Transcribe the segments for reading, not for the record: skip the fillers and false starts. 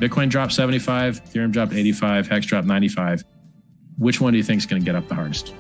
Bitcoin dropped 75, Ethereum dropped 85, Hex dropped 95. Which one do you think is going to get up the hardest?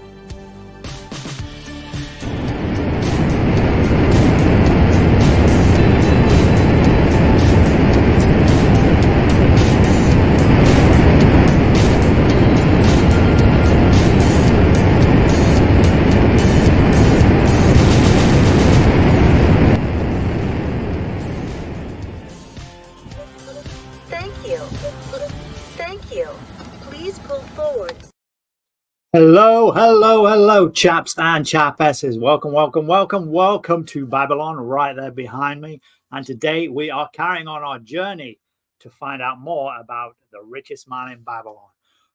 Hello, chaps and chapesses. Welcome to Babylon, right there behind me. And today we are carrying on our journey to find out more about the richest man in Babylon.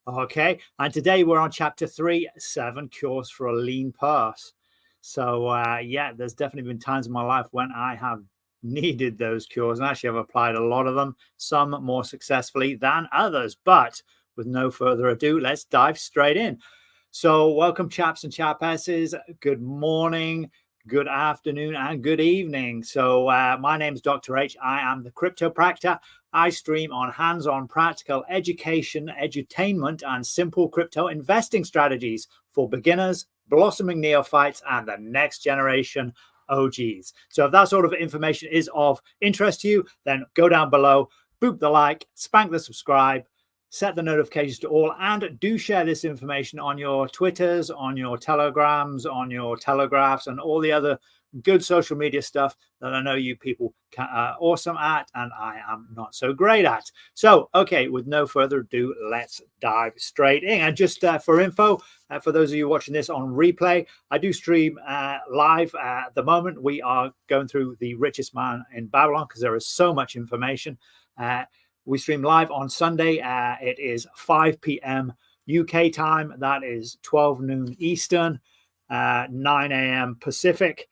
Okay, and today we're on chapter 3, 7 cures for a lean purse. So yeah, there's definitely been times in my life when I have needed those cures, and actually I've applied a lot of them, some more successfully than others. But with no further ado, let's dive straight in. So welcome, chaps and chapesses. Good morning, good afternoon, and good evening. So my name is Dr. H. I am the Cryptopractor. I stream on hands-on practical education, edutainment, and simple crypto investing strategies for beginners, blossoming neophytes, and the next generation OGs. So if that sort of information is of interest to you, then go down below, boop the like, spank the subscribe, set the notifications to all, and do share this information on your Twitters, on your Telegrams, on your Telegraphs, and all the other good social media stuff that I know you people are awesome at and I am not so great at. So, okay, with no further ado, let's dive straight in. And just for info, for those of you watching this on replay, I do stream live at the moment. We are going through the richest man in Babylon because there is so much information. We stream live on Sunday. It is 5 p.m. UK time. That is 12 noon Eastern, 9 a.m. Pacific.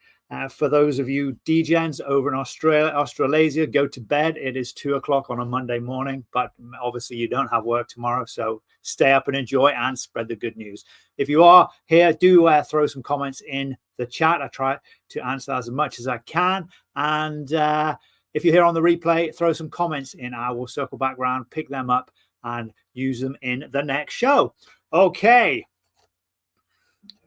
For those of you degens over in Australasia, go to bed. It is 2 o'clock on a Monday morning, but obviously you don't have work tomorrow, so stay up and enjoy and spread the good news. If you are here, do throw some comments in the chat. I try to answer as much as I can. And if you're here on the replay, throw some comments in. I will circle back around, pick them up, and use them in the next show. Okay.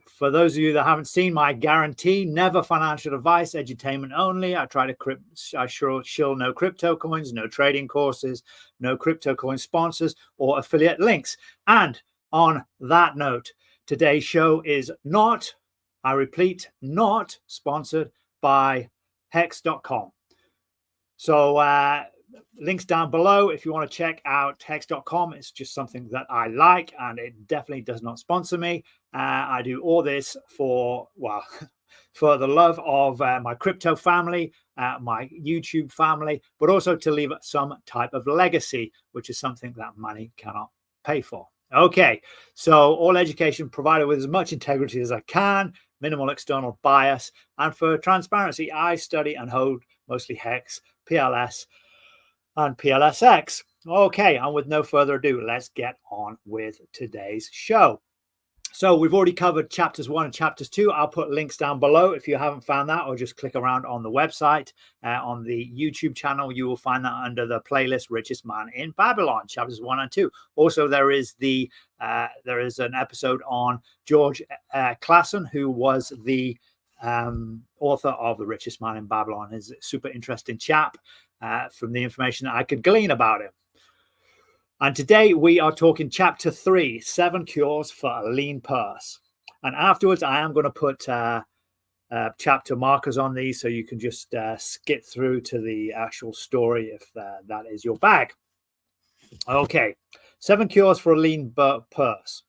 For those of you that haven't seen my guarantee, never financial advice, edutainment only. I try to shill no crypto coins, no trading courses, no crypto coin sponsors or affiliate links. And on that note, today's show is not, I repeat, not sponsored by hex.com. So links down below if you want to check out hex.com. It's just something that I like, and it definitely does not sponsor me. I do all this for, well, for the love of my crypto family, my YouTube family, but also to leave some type of legacy, which is something that money cannot pay for. Okay, so all education provided with as much integrity as I can, minimal external bias, and for transparency, I study and hold mostly Hex, PLS, and PLSX. Okay, and with no further ado, let's get on with today's show. So we've already covered chapters 1 and chapters 2. I'll put links down below if you haven't found that, or just click around on the website. On the YouTube channel, you will find that under the playlist Richest Man in Babylon, chapters 1 and 2. Also, there is an episode on George Clason, who was the author of The Richest Man in Babylon. He's a super interesting chap from the information that I could glean about him. And today we are talking chapter 3, 7 cures for a lean purse. And afterwards, I am going to put chapter markers on these so you can just skip through to the actual story if that is your bag. Okay, 7 cures for a lean purse.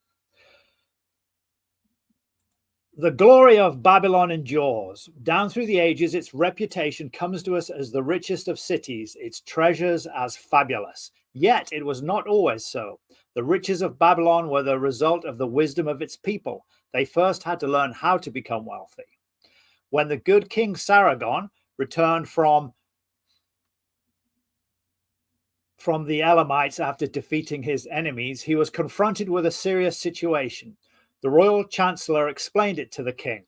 The glory of Babylon endures. Down through the ages, its reputation comes to us as the richest of cities, its treasures as fabulous. Yet it was not always so. The riches of Babylon were the result of the wisdom of its people. They first had to learn how to become wealthy. When the good King Sargon returned from the Elamites after defeating his enemies, he was confronted with a serious situation. The royal chancellor explained it to the king.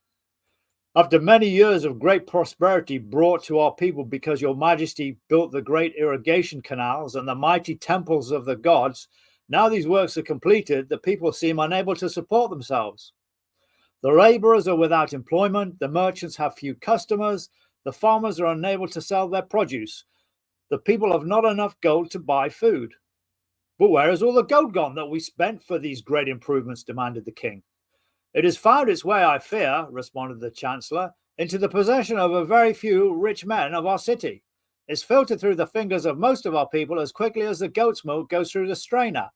After many years of great prosperity brought to our people because your majesty built the great irrigation canals and the mighty temples of the gods, now these works are completed, the people seem unable to support themselves. The laborers are without employment, the merchants have few customers, the farmers are unable to sell their produce. The people have not enough gold to buy food. But where is all the gold gone that we spent for these great improvements? Demanded the king. It has found its way, I fear, responded the chancellor, into the possession of a very few rich men of our city. It's filtered through the fingers of most of our people as quickly as the goat's milk goes through the strainer.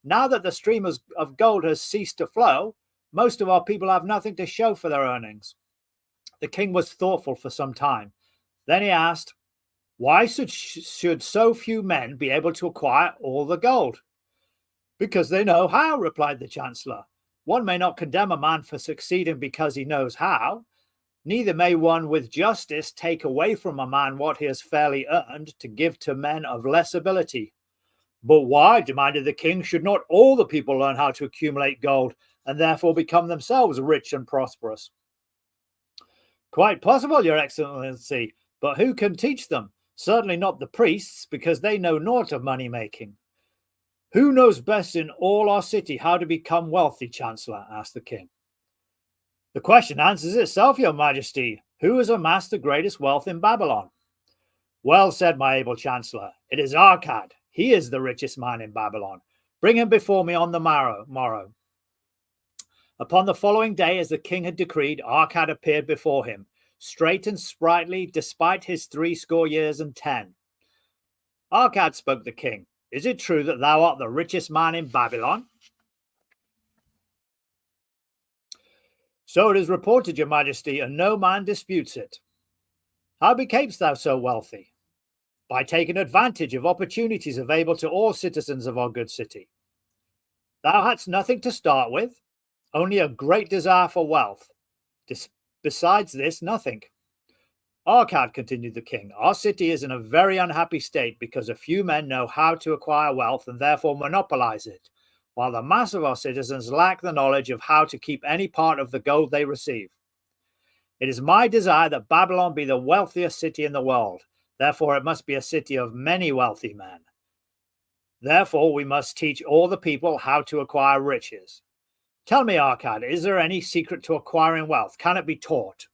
Now that the stream of gold has ceased to flow, most of our people have nothing to show for their earnings. The king was thoughtful for some time. Then he asked, why should so few men be able to acquire all the gold? Because they know how, replied the chancellor. One may not condemn a man for succeeding because he knows how. Neither may one with justice take away from a man what he has fairly earned to give to men of less ability. But why, demanded the king, should not all the people learn how to accumulate gold and therefore become themselves rich and prosperous? Quite possible, your excellency, but who can teach them? Certainly not the priests, because they know naught of money making. Who knows best in all our city how to become wealthy, Chancellor? Asked the king. The question answers itself, your majesty. Who has amassed the greatest wealth in Babylon? Well said, my able Chancellor. It is Arcad. He is the richest man in Babylon. Bring him before me on the morrow. Upon the following day, as the king had decreed, Arcad appeared before him, straight and sprightly, despite his 80 years and 10. Arcad, spoke the king, is it true that thou art the richest man in Babylon? So it is reported, your majesty, and no man disputes it. How becamest thou so wealthy? By taking advantage of opportunities available to all citizens of our good city. Thou hadst nothing to start with, only a great desire for wealth. Besides this, nothing. Arcad, continued the king, our city is in a very unhappy state because a few men know how to acquire wealth and therefore monopolize it, while the mass of our citizens lack the knowledge of how to keep any part of the gold they receive. It is my desire that Babylon be the wealthiest city in the world. Therefore, it must be a city of many wealthy men. Therefore, we must teach all the people how to acquire riches. Tell me, Arcad, is there any secret to acquiring wealth? Can it be taught?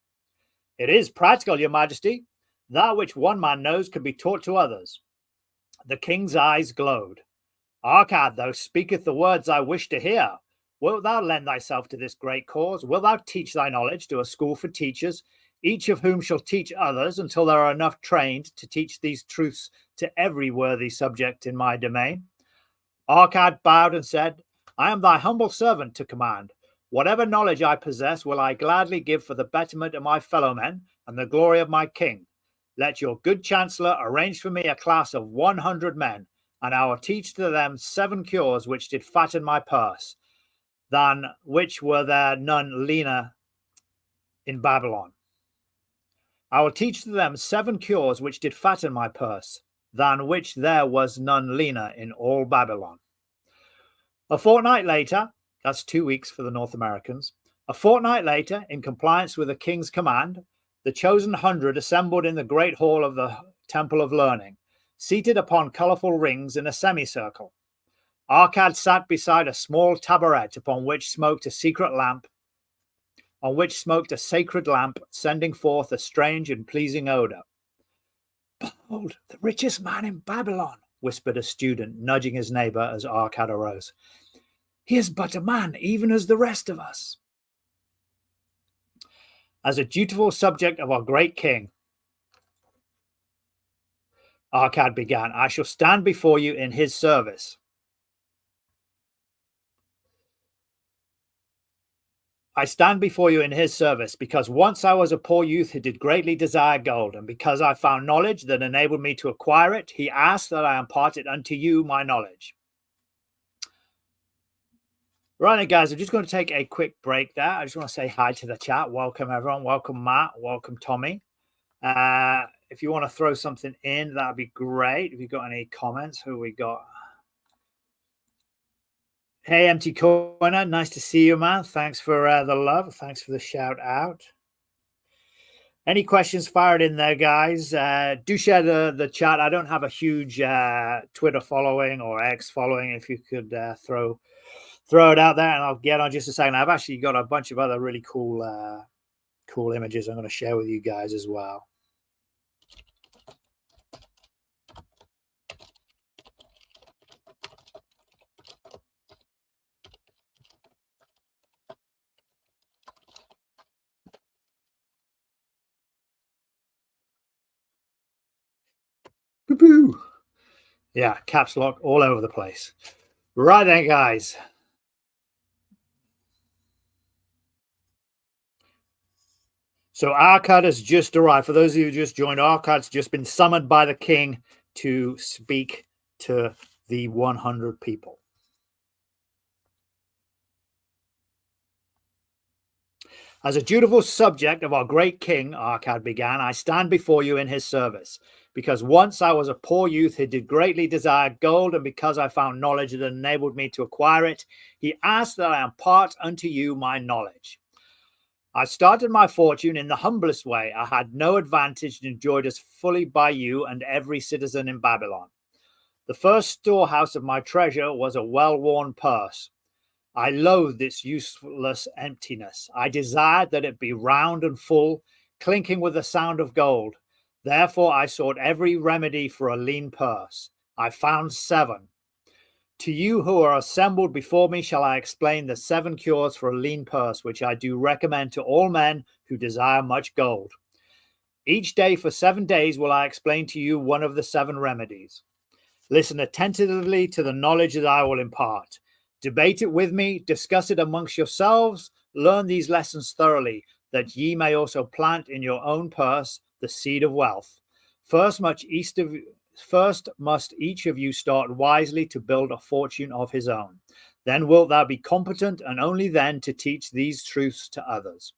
It is practical, your majesty. That which one man knows can be taught to others. The king's eyes glowed. Arcad, thou speakest the words I wish to hear. Wilt thou lend thyself to this great cause? Wilt thou teach thy knowledge to a school for teachers, each of whom shall teach others until there are enough trained to teach these truths to every worthy subject in my domain? Arcad bowed and said, I am thy humble servant to command. Whatever knowledge I possess will I gladly give for the betterment of my fellow men and the glory of my king. Let your good chancellor arrange for me a class of 100 men, and I will teach to them 7 cures which did fatten my purse, than which were there none leaner in Babylon. I will teach to them 7 cures which did fatten my purse, than which there was none leaner in all Babylon. A fortnight later, that's 2 weeks for the North Americans, a fortnight later, in compliance with the king's command, the chosen 100 assembled in the great hall of the Temple of Learning, seated upon colourful rings in a semicircle. Arcad sat beside a small tabaret upon which smoked a sacred lamp, sending forth a strange and pleasing odour. Behold, the richest man in Babylon, whispered a student, nudging his neighbour as Arcad arose. He is but a man, even as the rest of us. As a dutiful subject of our great king, Arcad began, I shall stand before you in his service. I stand before you in his service because once I was a poor youth who did greatly desire gold, and because I found knowledge that enabled me to acquire it, he asked that I impart it unto you my knowledge. Right, guys, I'm just going to take a quick break there. I just want to say hi to the chat. Welcome, everyone. Welcome, Matt. Welcome, Tommy. If you want to throw something in, that'd be great. If you've got any comments, who we got? Hey, Empty Corner. Nice to see you, man. Thanks for the love. Thanks for the shout out. Any questions, fire it in there, guys. Do share the chat. I don't have a huge Twitter following or X following. If you could throw it out there, and I'll get on just a second. I've actually got a bunch of other really cool images I'm going to share with you guys as well. Boo-boo. Yeah, caps lock all over the place. Right then, guys. So Arkad has just arrived. For those of you who just joined, Arkad's just been summoned by the king to speak to the 100 people. As a dutiful subject of our great king, Arkad began, I stand before you in his service. Because once I was a poor youth who did greatly desire gold, and because I found knowledge that enabled me to acquire it, he asked that I impart unto you my knowledge. I started my fortune in the humblest way. I had no advantage and enjoyed as fully by you and every citizen in Babylon. The first storehouse of my treasure was a well-worn purse. I loathed its useless emptiness. I desired that it be round and full, clinking with the sound of gold. Therefore I sought every remedy for a lean purse. I found 7. To you who are assembled before me shall I explain the 7 cures for a lean purse, which I do recommend to all men who desire much gold. Each day for 7 days will I explain to you one of the 7 remedies. Listen attentively to the knowledge that I will impart. Debate it with me, discuss it amongst yourselves, learn these lessons thoroughly, that ye may also plant in your own purse the seed of wealth. First must each of you start wisely to build a fortune of his own. Then wilt thou be competent, and only then to teach these truths to others.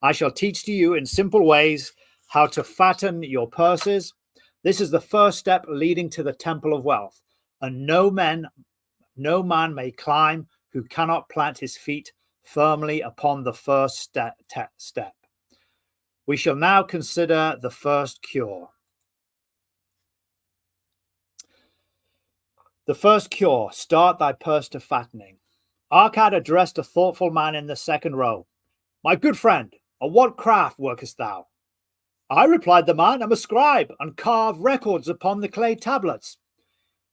I shall teach to you in simple ways how to fatten your purses. This is the first step leading to the temple of wealth, and no man may climb who cannot plant his feet firmly upon the first step. We shall now consider the first cure. The first cure, start thy purse to fattening. Arkad addressed a thoughtful man in the second row. My good friend, on what craft workest thou? I, replied the man, am a scribe, and carve records upon the clay tablets.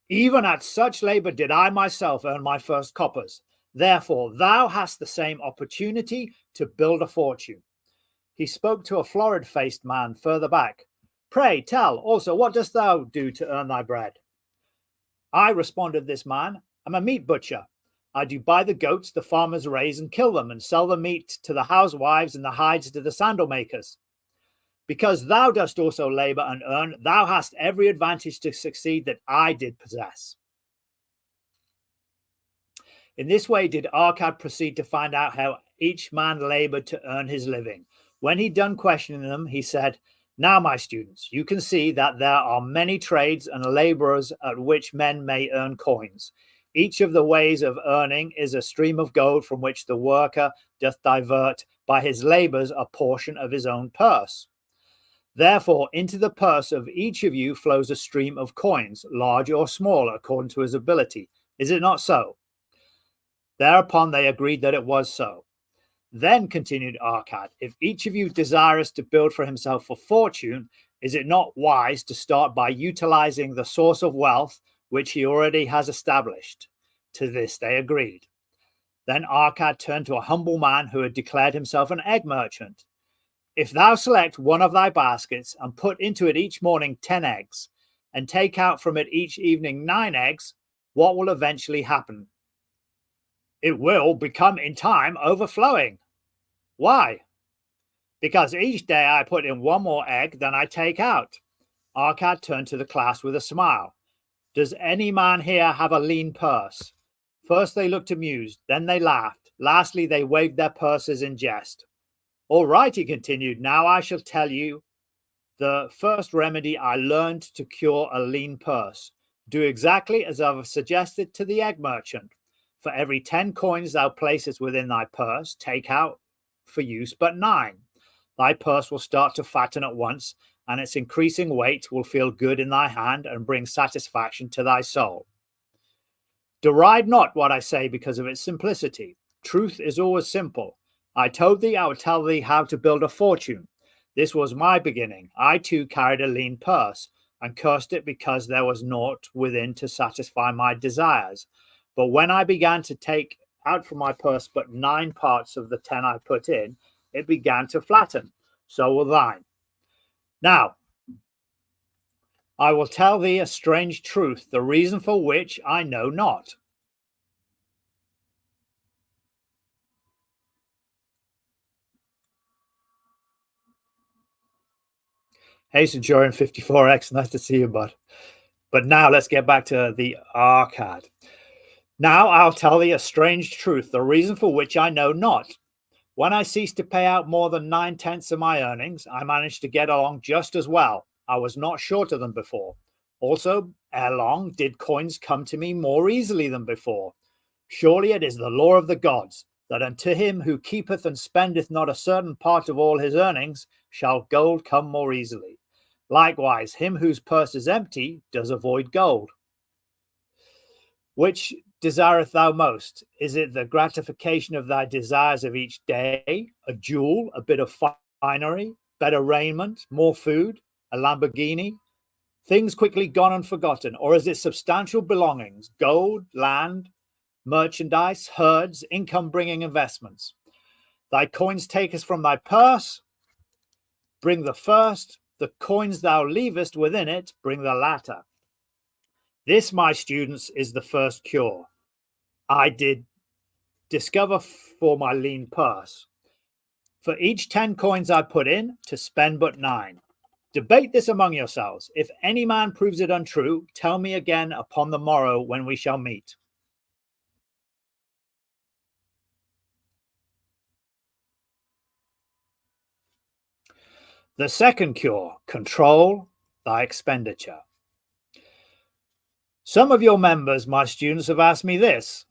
Even at such labour did I myself earn my first coppers. Therefore thou hast the same opportunity to build a fortune. He spoke to a florid-faced man further back. Pray tell also, what dost thou do to earn thy bread? I, responded this man, am a meat butcher. I do buy the goats the farmers raise and kill them, and sell the meat to the housewives and the hides to the sandal makers. Because thou dost also labour and earn, thou hast every advantage to succeed that I did possess. In this way did Arkad proceed to find out how each man laboured to earn his living. When he'd done questioning them, he said, now, my students, you can see that there are many trades and labourers at which men may earn coins. Each of the ways of earning is a stream of gold from which the worker doth divert by his labours a portion of his own purse. Therefore, into the purse of each of you flows a stream of coins, large or small, according to his ability. Is it not so? Thereupon they agreed that it was so. Then, continued Arkad, if each of you desires to build for himself a fortune, is it not wise to start by utilizing the source of wealth which he already has established? To this they agreed. Then Arkad turned to a humble man who had declared himself an egg merchant. If thou select one of thy baskets and put into it each morning 10 eggs, and take out from it each evening 9 eggs, what will eventually happen? It will become in time overflowing. Why? Because each day I put in 1 more egg than I take out. Arkad turned to the class with a smile. Does any man here have a lean purse? First they looked amused, then they laughed. Lastly, they waved their purses in jest. All right, he continued, now I shall tell you the first remedy I learned to cure a lean purse. Do exactly as I have suggested to the egg merchant. For every 10 coins thou placest within thy purse, take out for use but 9. thy purse will start to fatten at once, and its increasing weight will feel good in thy hand and bring satisfaction to thy soul. Deride not what I say because of its simplicity. Truth is always simple. I told thee I would tell thee how to build a fortune. This was my beginning. I too carried a lean purse and cursed it because there was naught within to satisfy my desires. But when I began to take out from my purse but 9 parts of the 10 I put in, it began to flatten. So will thine. Now, I will tell thee a strange truth, the reason for which I know not. Hey, Centurion 54X, nice to see you, bud. But now let's get back to the arcade. Now I'll tell thee a strange truth, the reason for which I know not. When I ceased to pay out more than 9/10 of my earnings, I managed to get along just as well. I was not shorter than before. Also, ere long did coins come to me more easily than before. Surely it is the law of the gods, that unto him who keepeth and spendeth not a certain part of all his earnings, shall gold come more easily. Likewise, him whose purse is empty does avoid gold. Which desireth thou most? Is it the gratification of thy desires of each day, a jewel, a bit of finery, better raiment, more food, a Lamborghini, things quickly gone and forgotten? Or is it substantial belongings, gold, land, merchandise, herds, income-bringing investments? Thy coins takest from thy purse, bring the first. The coins thou leavest within it, bring the latter. This, my students, is the first cure I did discover for my lean purse. For each 10 coins I put in, to spend but 9. Debate this among yourselves. If any man proves it untrue, tell me again upon the morrow when we shall meet. The second cure, control thy expenditure. Some of your members, my students, have asked me this.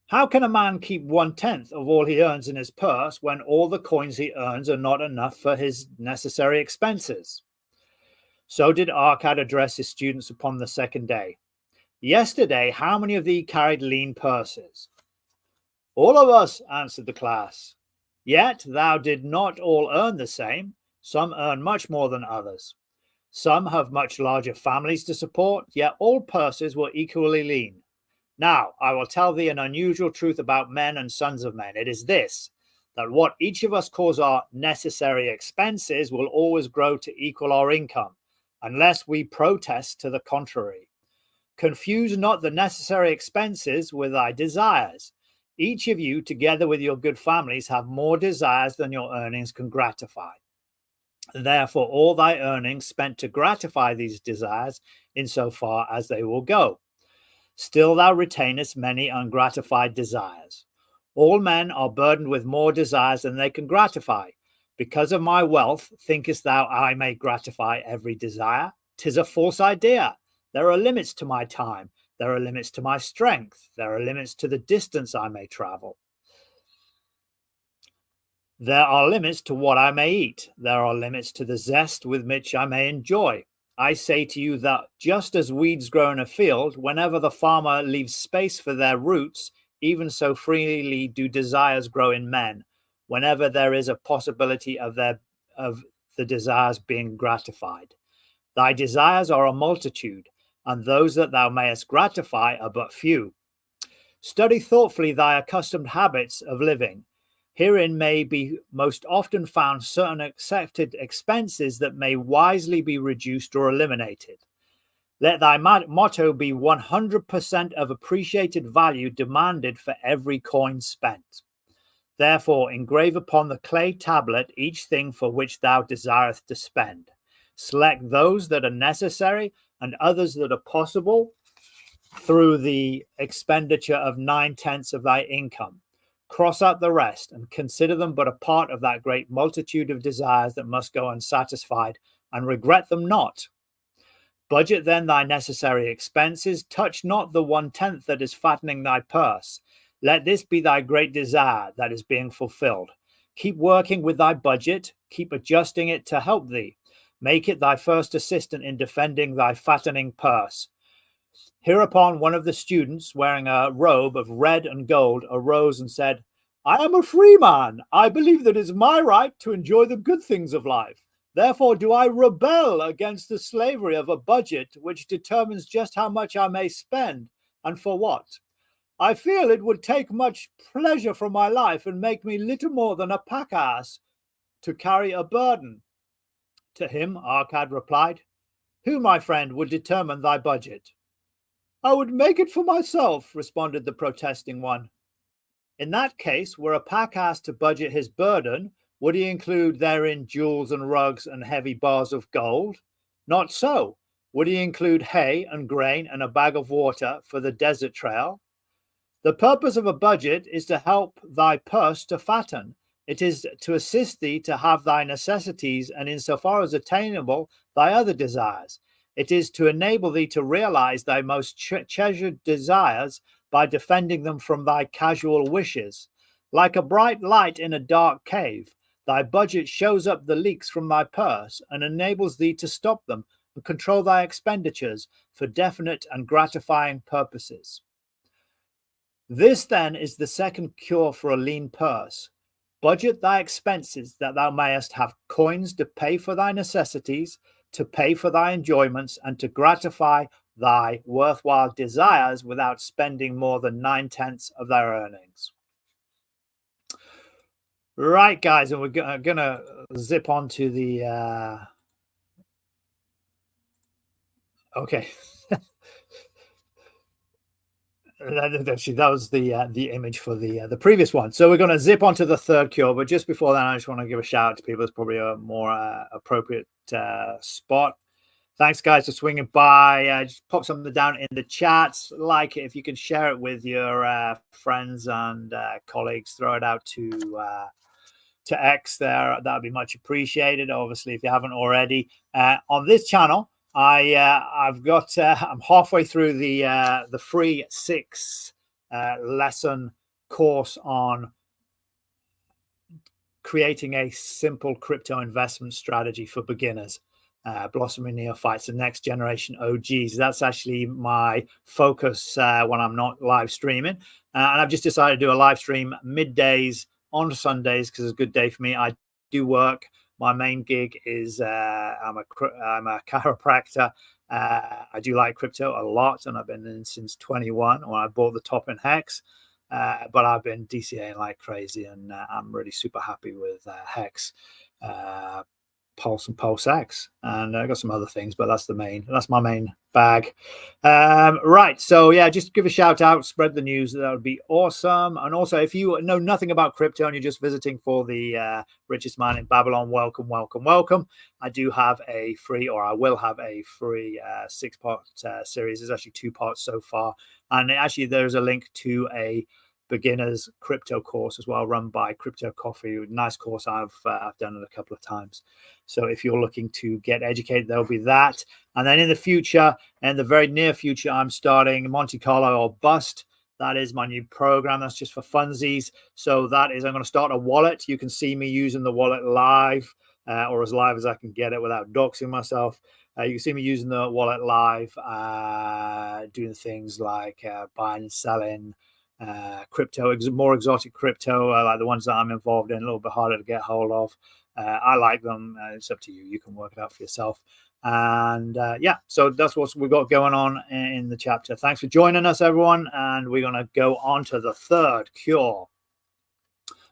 How can a man keep 1/10 of all he earns in his purse when all the coins he earns are not enough for his necessary expenses? So did Arcad address his students upon the second day. Yesterday, how many of thee carried lean purses? All of us, answered the class. Yet thou did not all earn the same. Some earn much more than others. Some have much larger families to support, yet all purses were equally lean. Now, I will tell thee an unusual truth about men and sons of men. It is this, that what each of us calls our necessary expenses will always grow to equal our income, unless we protest to the contrary. Confuse not the necessary expenses with thy desires. Each of you, together with your good families, have more desires than your earnings can gratify. Therefore, all thy earnings spent to gratify these desires insofar as they will go. Still thou retainest many ungratified desires. All men are burdened with more desires than they can gratify. Because of my wealth, thinkest thou I may gratify every desire? 'Tis a false idea. There are limits to my time. There are limits to my strength. There are limits to the distance I may travel. There are limits to what I may eat. There are limits to the zest with which I may enjoy. I say to you that just as weeds grow in a field, whenever the farmer leaves space for their roots, even so freely do desires grow in men, whenever there is a possibility of the desires being gratified. Thy desires are a multitude, and those that thou mayest gratify are but few. Study thoughtfully thy accustomed habits of living. Herein may be most often found certain accepted expenses that may wisely be reduced or eliminated. Let thy motto be 100% of appreciated value demanded for every coin spent. Therefore, engrave upon the clay tablet each thing for which thou desireth to spend. Select those that are necessary and others that are possible through the expenditure of 9/10 of thy income. Cross out the rest and consider them but a part of that great multitude of desires that must go unsatisfied, and regret them not. Budget then thy necessary expenses. Touch not the 1/10 that is fattening thy purse. Let this be thy great desire that is being fulfilled. Keep working with thy budget. keep adjusting it to help thee. Make it thy first assistant in defending thy fattening purse. Hereupon one of the students, wearing a robe of red and gold, arose and said, I am a free man. I believe that it is my right to enjoy the good things of life. Therefore do I rebel against the slavery of a budget which determines just how much I may spend and for what. I feel it would take much pleasure from my life and make me little more than a pack-ass to carry a burden. To him Arcad replied, Who, my friend, would determine thy budget? I would make it for myself, responded the protesting one. In that case, were a pack-ass to budget his burden, would he include therein jewels and rugs and heavy bars of gold? Not so. Would he include hay and grain and a bag of water for the desert trail? The purpose of a budget is to help thy purse to fatten. It is to assist thee to have thy necessities and, insofar as attainable, thy other desires. It is to enable thee to realize thy most treasured desires by defending them from thy casual wishes. Like a bright light in a dark cave, thy budget shows up the leaks from thy purse and enables thee to stop them and control thy expenditures for definite and gratifying purposes. This, then, is the second cure for a lean purse. Budget thy expenses that thou mayest have coins to pay for thy necessities, to pay for thy enjoyments, and to gratify thy worthwhile desires without spending more than 9/10 of their earnings. Right, guys, and we're gonna zip on to the okay. That was the image for the previous one. So we're going to zip onto the third cure, but just before that, I just want to give a shout out to people. It's probably a more appropriate spot. Thanks, guys, for swinging by. Just pop something down in the chats. Like it if you can share it with your friends and colleagues. Throw it out to X there. That would be much appreciated. Obviously, if you haven't already, on this channel, I'm halfway through the free 6 lesson course on creating a simple crypto investment strategy for beginners, blossoming neophytes, the next generation OGs. That's actually my focus when I'm not live streaming, and I've just decided to do a live stream middays on Sundays because it's a good day for me. I do work. My main gig is I'm a chiropractor. I do like crypto a lot, and I've been in since 21 when I bought the top in Hex. But I've been DCAing like crazy, and I'm really super happy with Hex, Pulse and Pulse X, and I got some other things, but that's my main bag. Right, so yeah, just give a shout out, spread the news. That would be awesome. And also, if you know nothing about crypto and you're just visiting for the Richest Man in Babylon, welcome. I do have a free, or I will have a free 6-part series. There's actually 2 parts so far, and actually there's a link to a beginners crypto course as well, run by Crypto Coffee. Nice course. I've done it a couple of times. So if you're looking to get educated, there'll be that. And then in the future, in the very near future, I'm starting Monte Carlo or Bust. That is my new program. That's just for funsies. So that is, I'm going to start a wallet. You can see me using the wallet live, or as live as I can get it without doxing myself. You can see me using the wallet live, doing things like buying and selling crypto, more exotic crypto, like the ones that I'm involved in, a little bit harder to get hold of. I like them. It's up to you. You can work it out for yourself. And yeah, so that's what we've got going on in the chapter. Thanks for joining us, everyone. And we're going to go on to the third cure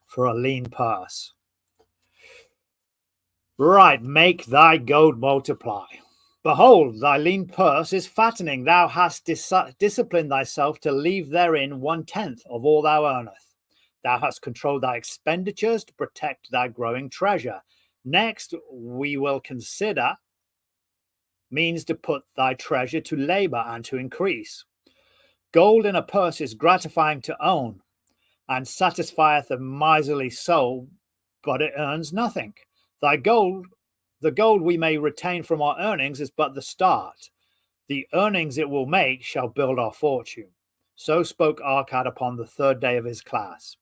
for a lean purse. Right, make thy gold multiply. Behold, thy lean purse is fattening. Thou hast disciplined thyself to leave therein 1/10 of all thou earnest. Thou hast controlled thy expenditures to protect thy growing treasure. Next, we will consider means to put thy treasure to labor and to increase. Gold in a purse is gratifying to own, and satisfieth a miserly soul, but it earns nothing. The gold we may retain from our earnings is but the start. The earnings it will make shall build our fortune. So spoke Arcad upon the 3rd day of his class.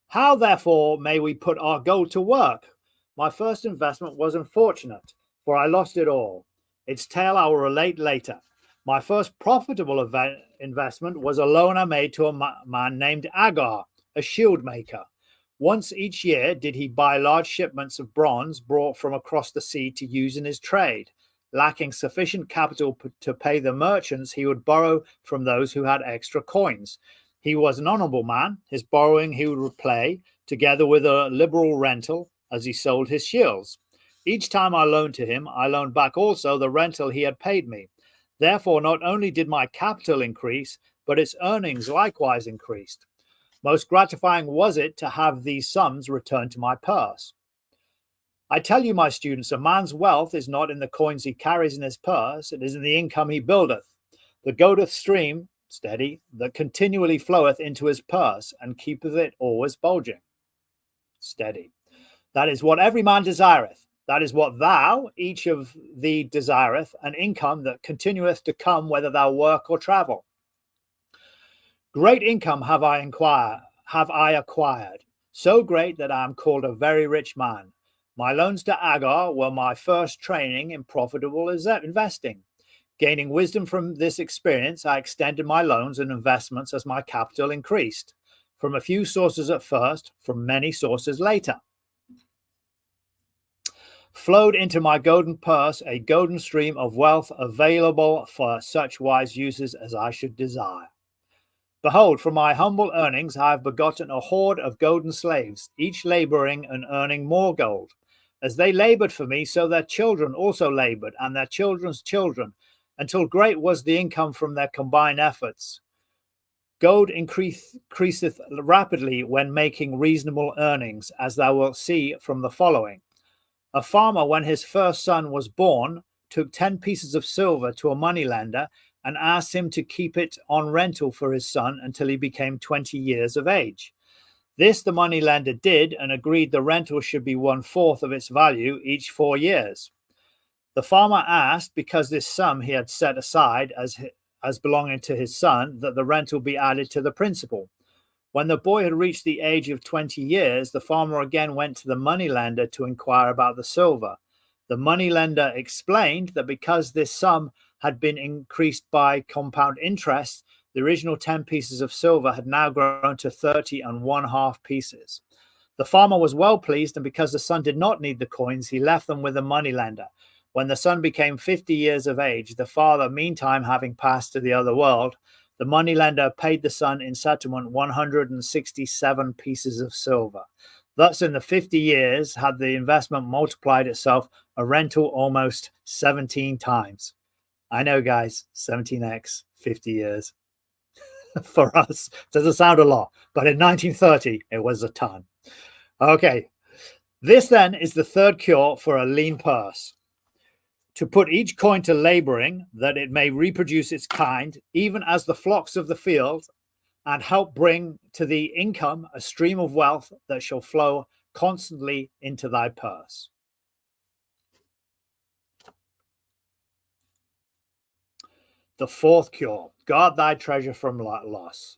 How, therefore, may we put our gold to work? My first investment was unfortunate, for I lost it all. Its tale I will relate later. My first profitable investment was a loan I made to a man named Agar, a shield maker. Once each year did he buy large shipments of bronze brought from across the sea to use in his trade. Lacking sufficient capital to pay the merchants, he would borrow from those who had extra coins. He was an honourable man. His borrowing he would repay, together with a liberal rental, as he sold his shields. Each time I loaned to him, I loaned back also the rental he had paid me. Therefore, not only did my capital increase, but its earnings likewise increased. Most gratifying was it to have these sums returned to my purse. I tell you, my students, a man's wealth is not in the coins he carries in his purse, it is in the income he buildeth. The goadeth stream, steady, that continually floweth into his purse, and keepeth it always bulging. Steady. That is what every man desireth. That is what thou, each of thee, desireth, an income that continueth to come whether thou work or travel. Great income have I acquired, so great that I am called a very rich man. My loans to Agar were my first training in profitable investing. Gaining wisdom from this experience, I extended my loans and investments as my capital increased, from a few sources at first, from many sources later. Flowed into my golden purse a golden stream of wealth available for such wise uses as I should desire. Behold, from my humble earnings I have begotten a horde of golden slaves, each labouring and earning more gold. As they laboured for me, so their children also laboured, and their children's children, until great was the income from their combined efforts. Gold increaseth rapidly when making reasonable earnings, as thou wilt see from the following. A farmer, when his first son was born, took 10 pieces of silver to a moneylender and asked him to keep it on rental for his son until he became 20 years of age. This the moneylender did, and agreed the rental should be 1/4 of its value each 4 years. The farmer asked, because this sum he had set aside as belonging to his son, that the rental be added to the principal. When the boy had reached the age of 20 years, the farmer again went to the moneylender to inquire about the silver. The moneylender explained that because this sum had been increased by compound interest, the original 10 pieces of silver had now grown to 30 1/2 pieces. The farmer was well pleased, and because the son did not need the coins, he left them with the moneylender. When the son became 50 years of age, the father, meantime having passed to the other world, the moneylender paid the son in settlement 167 pieces of silver. Thus, in the 50 years, had the investment multiplied itself, a rental almost 17 times. I know, guys, 17x, 50 years. For us, doesn't sound a lot, but in 1930, it was a ton. Okay, this then is the third cure for a lean purse. To put each coin to labouring, that it may reproduce its kind, even as the flocks of the field, and help bring to thee income a stream of wealth that shall flow constantly into thy purse. The fourth cure, guard thy treasure from loss.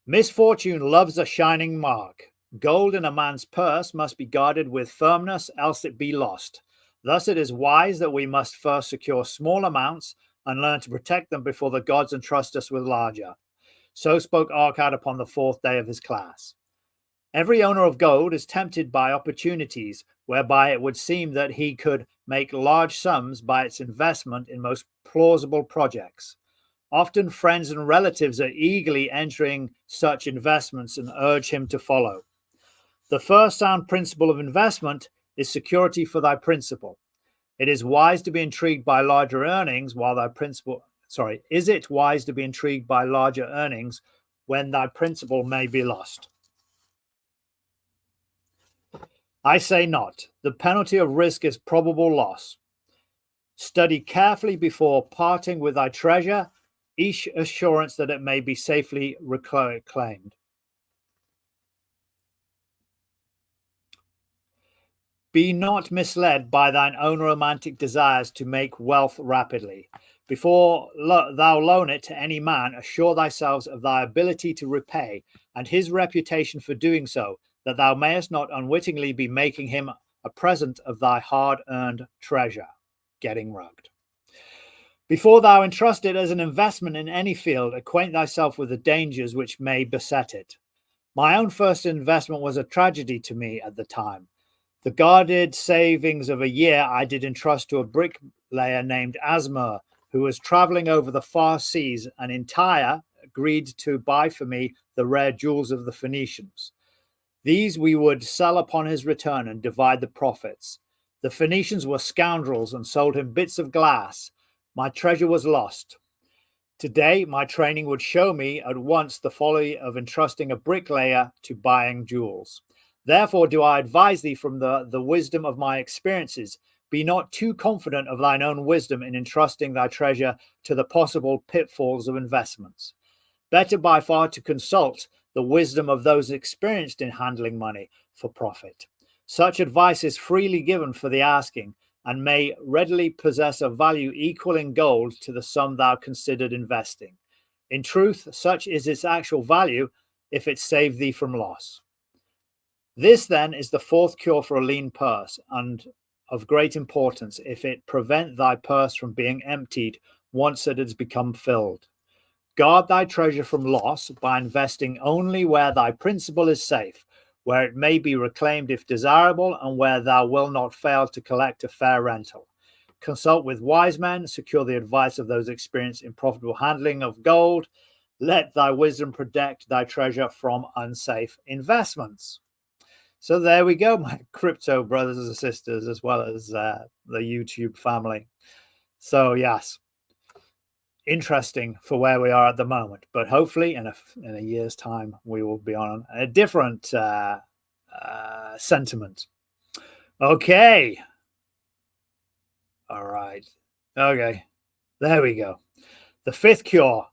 Misfortune loves a shining mark. Gold in a man's purse must be guarded with firmness, else it be lost. Thus it is wise that we must first secure small amounts and learn to protect them before the gods entrust us with larger. So spoke Arcad upon the 4th day of his class. Every owner of gold is tempted by opportunities whereby it would seem that he could make large sums by its investment in most plausible projects. Often friends and relatives are eagerly entering such investments and urge him to follow. The first sound principle of investment is security for thy principal. It is wise to be intrigued by larger earnings while thy principal, is it wise to be intrigued by larger earnings when thy principal may be lost? I say not. The penalty of risk is probable loss. Study carefully before parting with thy treasure, each assurance that it may be safely reclaimed. Be not misled by thine own romantic desires to make wealth rapidly. Before thou loan it to any man, assure thyself of thy ability to repay, and his reputation for doing so, that thou mayest not unwittingly be making him a present of thy hard-earned treasure. Getting rugged. Before thou entrust it as an investment in any field, acquaint thyself with the dangers which may beset it. My own first investment was a tragedy to me at the time. The guarded savings of a year I did entrust to a bricklayer named Asmer, who was traveling over the far seas, and in Tyre agreed to buy for me the rare jewels of the Phoenicians. These we would sell upon his return and divide the profits. The Phoenicians were scoundrels and sold him bits of glass. My treasure was lost. Today, my training would show me at once the folly of entrusting a bricklayer to buying jewels. Therefore do I advise thee from the wisdom of my experiences. Be not too confident of thine own wisdom in entrusting thy treasure to the possible pitfalls of investments. Better by far to consult the wisdom of those experienced in handling money for profit. Such advice is freely given for the asking, and may readily possess a value equal in gold to the sum thou considered investing. In truth, such is its actual value if it save thee from loss. This then is the fourth cure for a lean purse, and of great importance if it prevent thy purse from being emptied once it has become filled. Guard thy treasure from loss by investing only where thy principal is safe, where it may be reclaimed if desirable, and where thou wilt not fail to collect a fair rental. Consult with wise men, secure the advice of those experienced in profitable handling of gold. Let thy wisdom protect thy treasure from unsafe investments. So there we go, my crypto brothers and sisters, as well as the YouTube family. So yes, interesting for where we are at the moment, but hopefully in a year's time we will be on a different sentiment. Okay, all right, okay, there we go. The fifth cure: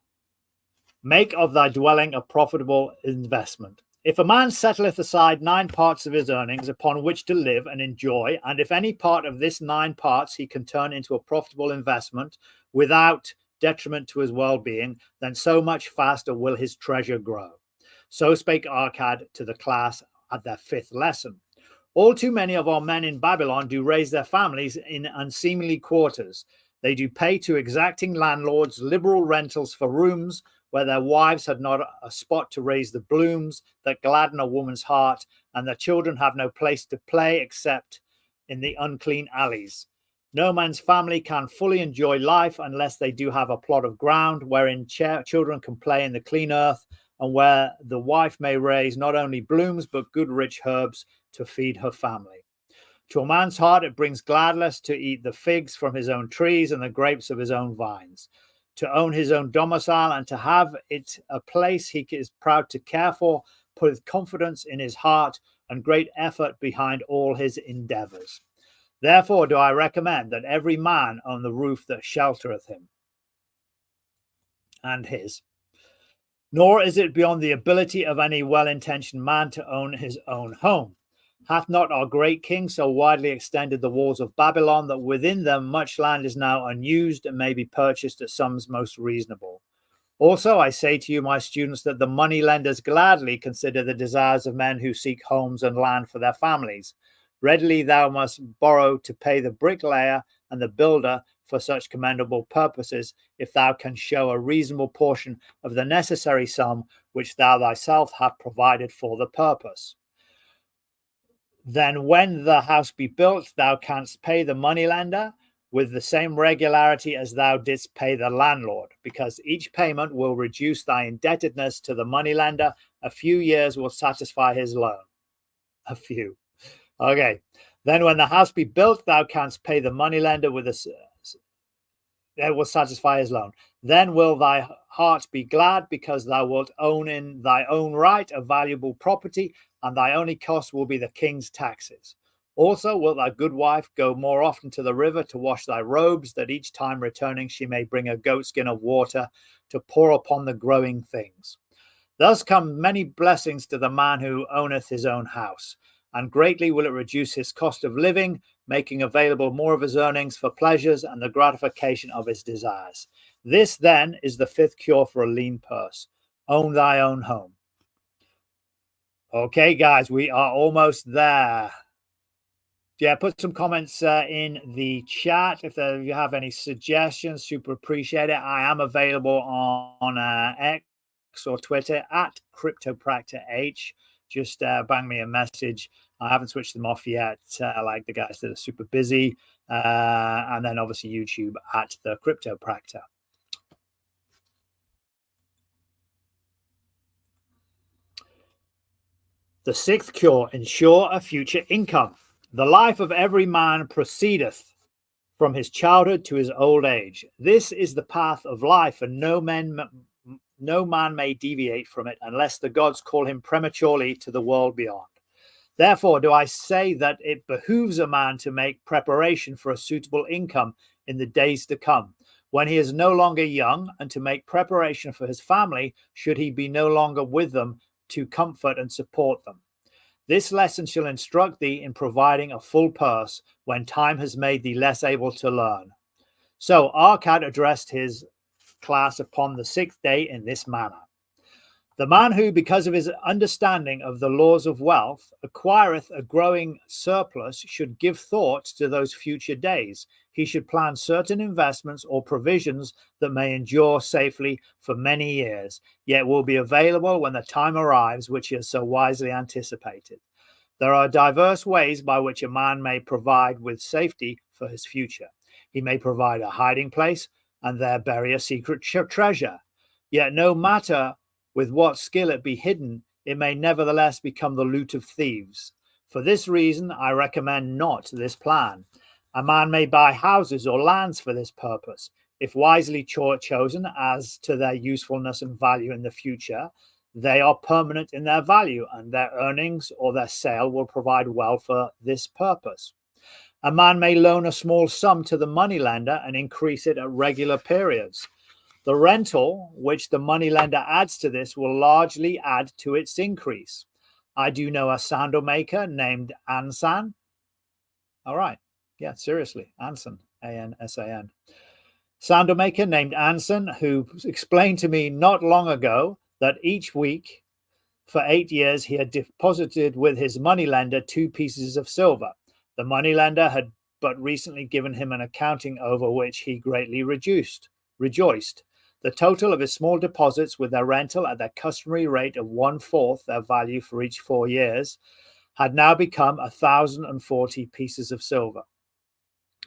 make of thy dwelling a profitable investment. If a man settleth aside 9 parts of his earnings upon which to live and enjoy, and if any part of this 9 parts he can turn into a profitable investment without detriment to his well-being, then so much faster will his treasure grow. So spake Arcad to the class at their 5th lesson. All too many of our men in Babylon do raise their families in unseemly quarters. They do pay to exacting landlords liberal rentals for rooms where their wives had not a spot to raise the blooms that gladden a woman's heart, and their children have no place to play except in the unclean alleys. No man's family can fully enjoy life unless they do have a plot of ground wherein children can play in the clean earth, and where the wife may raise not only blooms but good rich herbs to feed her family. To a man's heart it brings gladness to eat the figs from his own trees and the grapes of his own vines, to own his own domicile and to have it a place he is proud to care for, putteth confidence in his heart and great effort behind all his endeavors. Therefore do I recommend that every man own the roof that sheltereth him and his. Nor is it beyond the ability of any well-intentioned man to own his own home. Hath not our great king so widely extended the walls of Babylon that within them much land is now unused and may be purchased at sums most reasonable? Also, I say to you, my students, that the money lenders gladly consider the desires of men who seek homes and land for their families. Readily thou must borrow to pay the bricklayer and the builder for such commendable purposes, if thou canst show a reasonable portion of the necessary sum which thou thyself hast provided for the purpose. Then when the house be built, thou canst pay the moneylender with the same regularity as thou didst pay the landlord, because each payment will reduce thy indebtedness to the moneylender. A few years will satisfy his loan. A few. Okay. Then when the house be built, thou canst pay the moneylender with that will satisfy his loan. Then will thy heart be glad, because thou wilt own in thy own right a valuable property, and thy only cost will be the king's taxes. Also wilt thy good wife go more often to the river to wash thy robes, that each time returning she may bring a goatskin of water to pour upon the growing things. Thus come many blessings to the man who owneth his own house, and greatly will it reduce his cost of living, making available more of his earnings for pleasures and the gratification of his desires. This, then, is the 5th cure for a lean purse. Own thy own home. Okay, guys, we are almost there. Yeah, put some comments in the chat if you have any suggestions. Super appreciate it. I am available on X or Twitter at CryptoPractor. Just bang me a message. I haven't switched them off yet, like the guys that are super busy. And then obviously YouTube at the Cryptopractor. The sixth cure: ensure a future income. The life of every man proceedeth from his childhood to his old age. This is the path of life, and no man may deviate from it unless the gods call him prematurely to the world beyond. Therefore do I say that it behooves a man to make preparation for a suitable income in the days to come, when he is no longer young, and to make preparation for his family should he be no longer with them to comfort and support them. This lesson shall instruct thee in providing a full purse when time has made thee less able to learn. So Arcad addressed his class upon the sixth day in this manner: The man who, because of his understanding of the laws of wealth, acquireth a growing surplus, should give thought to those future days. He should plan certain investments or provisions that may endure safely for many years, yet will be available when the time arrives which he has so wisely anticipated. There are diverse ways by which a man may provide with safety for his future. He may provide a hiding place and there bury a secret treasure. Yet no matter with what skill it be hidden, it may nevertheless become the loot of thieves. For this reason, I recommend not this plan. A man may buy houses or lands for this purpose. If wisely chosen as to their usefulness and value in the future, they are permanent in their value, and their earnings or their sale will provide well for this purpose. A man may loan a small sum to the moneylender and increase it at regular periods. The rental which the moneylender adds to this will largely add to its increase. I do know a sandal maker named Ansan. All right. Yeah, seriously. Ansan, A-N-S-A-N. Sandal maker named Ansan, who explained to me not long ago that each week for 8 years he had deposited with his moneylender 2 pieces of silver. The moneylender had but recently given him an accounting over which he greatly rejoiced. The total of his small deposits, with their rental at their customary rate of 1/4 their value for each 4 years, had now become 1,040 pieces of silver.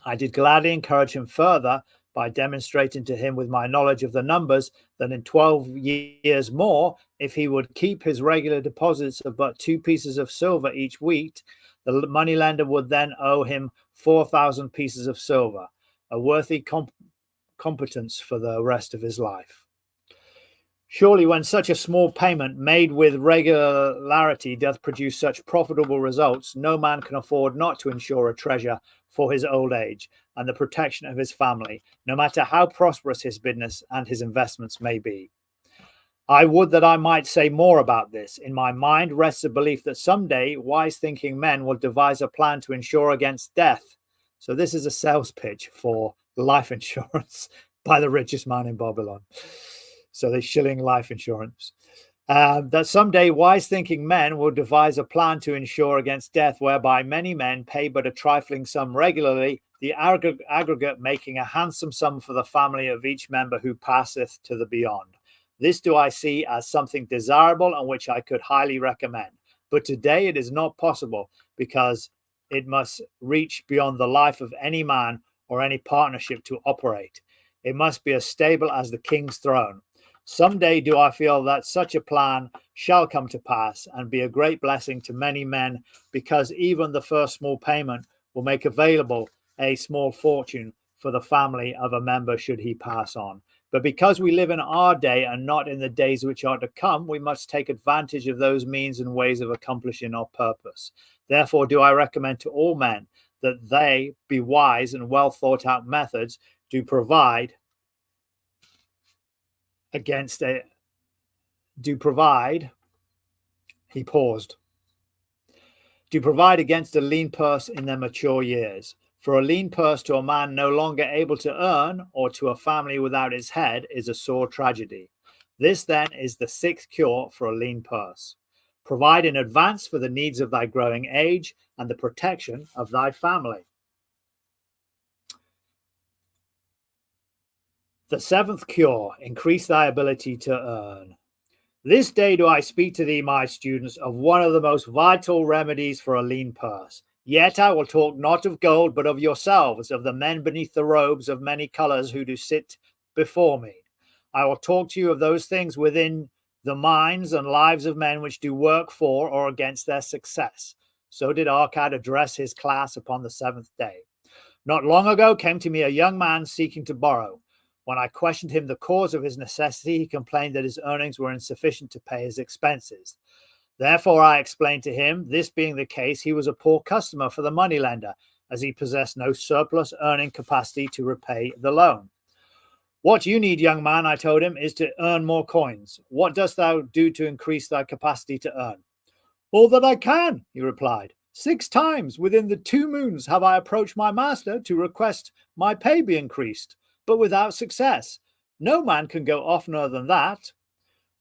I did gladly encourage him further by demonstrating to him with my knowledge of the numbers that in 12 years more, if he would keep his regular deposits of but 2 pieces of silver each week, the moneylender would then owe him 4,000 pieces of silver, a worthy competence for the rest of his life. Surely when such a small payment made with regularity doth produce such profitable results, no man can afford not to insure a treasure for his old age and the protection of his family, no matter how prosperous his business and his investments may be. I would that I might say more about this. In my mind rests a belief that someday wise-thinking men will devise a plan to insure against death. So this is a sales pitch for life insurance by the richest man in Babylon. So they're shilling life insurance. That someday wise-thinking men will devise a plan to insure against death, whereby many men pay but a trifling sum regularly, the aggregate making a handsome sum for the family of each member who passeth to the beyond. This do I see as something desirable and which I could highly recommend. But today it is not possible, because it must reach beyond the life of any man or any partnership to operate. It must be as stable as the king's throne. Someday do I feel that such a plan shall come to pass and be a great blessing to many men, because even the first small payment will make available a small fortune for the family of a member should he pass on. But because we live in our day and not in the days which are to come, we must take advantage of those means and ways of accomplishing our purpose. Therefore do I recommend to all men that they be wise and well thought out methods to provide against a he paused. To provide against a lean purse in their mature years. For a lean purse to a man no longer able to earn, or to a family without its head, is a sore tragedy. This then is the sixth cure for a lean purse. Provide in advance for the needs of thy growing age and the protection of thy family. The seventh cure, increase thy ability to earn. This day do I speak to thee, my students, of one of the most vital remedies for a lean purse. Yet I will talk not of gold, but of yourselves, of the men beneath the robes of many colors who do sit before me. I will talk to you of those things within the minds and lives of men which do work for or against their success. So did Arcad address his class upon the seventh day. Not long ago came to me a young man seeking to borrow. When I questioned him the cause of his necessity, he complained that his earnings were insufficient to pay his expenses. Therefore, I explained to him, this being the case, he was a poor customer for the moneylender, as he possessed no surplus earning capacity to repay the loan. What you need, young man, I told him, is to earn more coins. What dost thou do to increase thy capacity to earn? All that I can, he replied. 6 times within the 2 moons have I approached my master to request my pay be increased, but without success. No man can go oftener than that.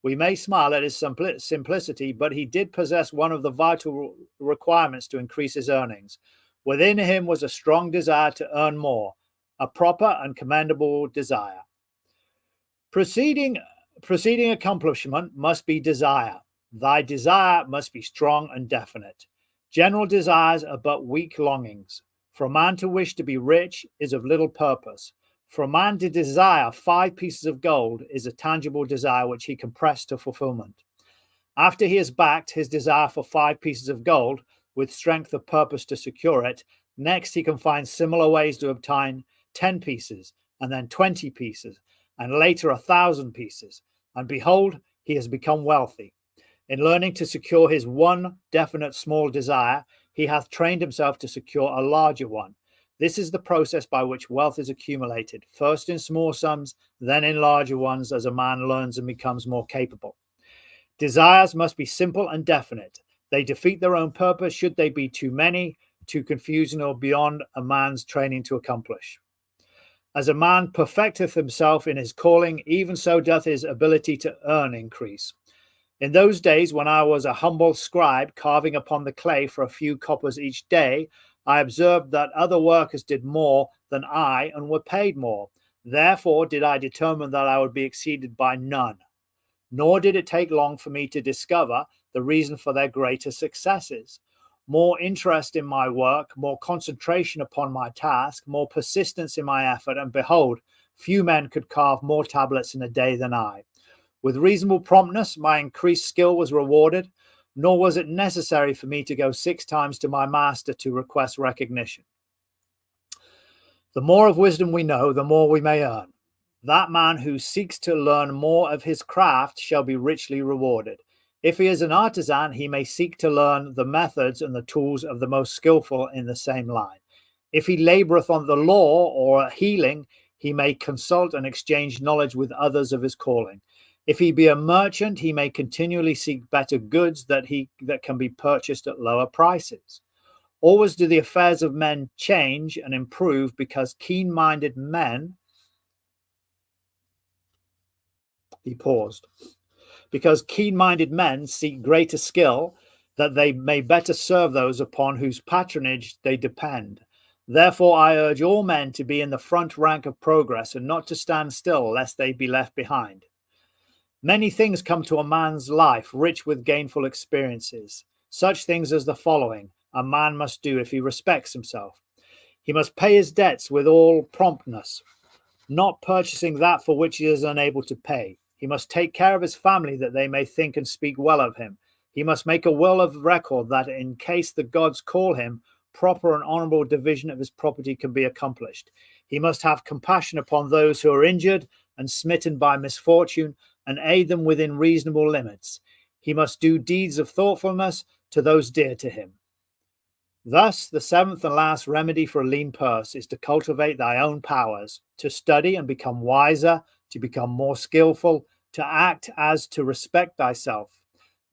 We may smile at his simplicity, but he did possess one of the vital requirements to increase his earnings. Within him was a strong desire to earn more, a proper and commendable desire. Preceding accomplishment must be desire. Thy desire must be strong and definite. General desires are but weak longings. For a man to wish to be rich is of little purpose. For a man to desire 5 pieces of gold is a tangible desire which he can press to fulfillment. After he has backed his desire for 5 pieces of gold with strength of purpose to secure it, next he can find similar ways to obtain 10 pieces, and then 20 pieces, and later 1,000 pieces. And behold, he has become wealthy. In learning to secure his one definite small desire, he hath trained himself to secure a larger one. This is the process by which wealth is accumulated, first in small sums, then in larger ones as a man learns and becomes more capable. Desires must be simple and definite. They defeat their own purpose should they be too many, too confusing, or beyond a man's training to accomplish. As a man perfecteth himself in his calling, even so doth his ability to earn increase. In those days, when I was a humble scribe carving upon the clay for a few coppers each day, I observed that other workers did more than I and were paid more. Therefore did I determine that I would be exceeded by none. Nor did it take long for me to discover the reason for their greater successes. More interest in my work, more concentration upon my task, more persistence in my effort, and behold, few men could carve more tablets in a day than I. With reasonable promptness, my increased skill was rewarded, nor was it necessary for me to go 6 times to my master to request recognition. The more of wisdom we know, the more we may earn. That man who seeks to learn more of his craft shall be richly rewarded. If he is an artisan, he may seek to learn the methods and the tools of the most skillful in the same line. If he laboreth on the law or healing, he may consult and exchange knowledge with others of his calling. If he be a merchant, he may continually seek better goods that can be purchased at lower prices. Always do the affairs of men change and improve because keen-minded men, he paused, because keen-minded men seek greater skill that they may better serve those upon whose patronage they depend. Therefore, I urge all men to be in the front rank of progress and not to stand still lest they be left behind. Many things come to a man's life rich with gainful experiences. Such things as the following a man must do if he respects himself. He must pay his debts with all promptness, not purchasing that for which he is unable to pay. He must take care of his family that they may think and speak well of him. He must make a will of record that in case the gods call him, proper and honorable division of his property can be accomplished. He must have compassion upon those who are injured and smitten by misfortune and aid them within reasonable limits. He must do deeds of thoughtfulness to those dear to him. Thus, the 7th and last remedy for a lean purse is to cultivate thy own powers, to study and become wiser, to become more skillful, to act as to respect thyself.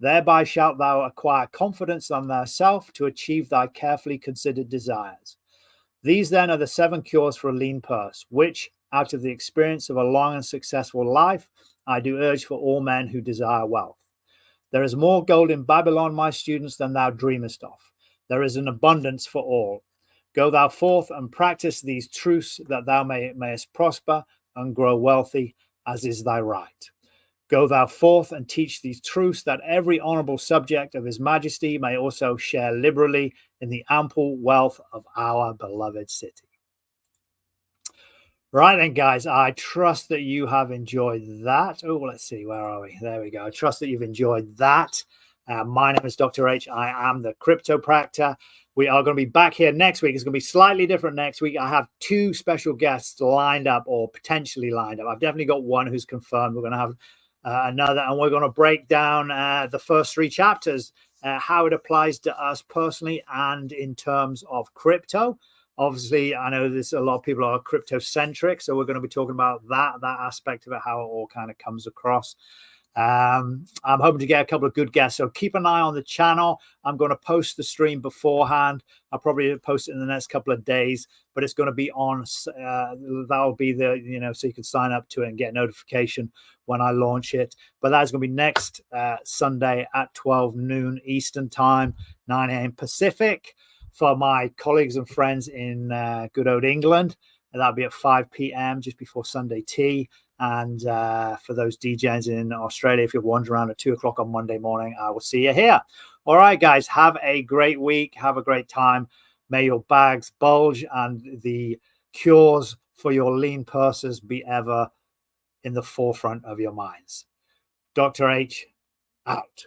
Thereby shalt thou acquire confidence on thyself to achieve thy carefully considered desires. These then are the 7 cures for a lean purse, which, out of the experience of a long and successful life, I do urge for all men who desire wealth. There is more gold in Babylon, my students, than thou dreamest of. There is an abundance for all. Go thou forth and practice these truths, that thou mayest prosper and grow wealthy, as is thy right. Go thou forth and teach these truths, that every honorable subject of his majesty may also share liberally in the ample wealth of our beloved city. Right then, guys, I trust that you have enjoyed that. Oh, let's see, where are we? There we go. I trust that you've enjoyed that. My name is Dr. H. I am the Cryptopractor. We are going to be back here next week. It's going to be slightly different next week. I have 2 special guests lined up, or potentially lined up. I've definitely got one who's confirmed. We're going to have another, and we're going to break down the first 3 chapters, how it applies to us personally and in terms of crypto. Obviously, I know there's a lot of people are crypto-centric, so we're going to be talking about that aspect of it, how it all kind of comes across. I'm hoping to get a couple of good guests, so keep an eye on the channel. I'm going to post the stream beforehand. I'll probably post it in the next couple of days, but it's going to be on. That'll be the, so you can sign up to it and get notification when I launch it. But that's going to be next Sunday at 12 noon Eastern time, 9 a.m. Pacific. For my colleagues and friends in good old England, and that'll be at 5 p.m. just before Sunday tea. And for those DJs in Australia, if you're wandering around at 2 o'clock on Monday morning, I will see you here. All right, guys, have a great week. Have a great time. May your bags bulge and the cures for your lean purses be ever in the forefront of your minds. Dr. H, out.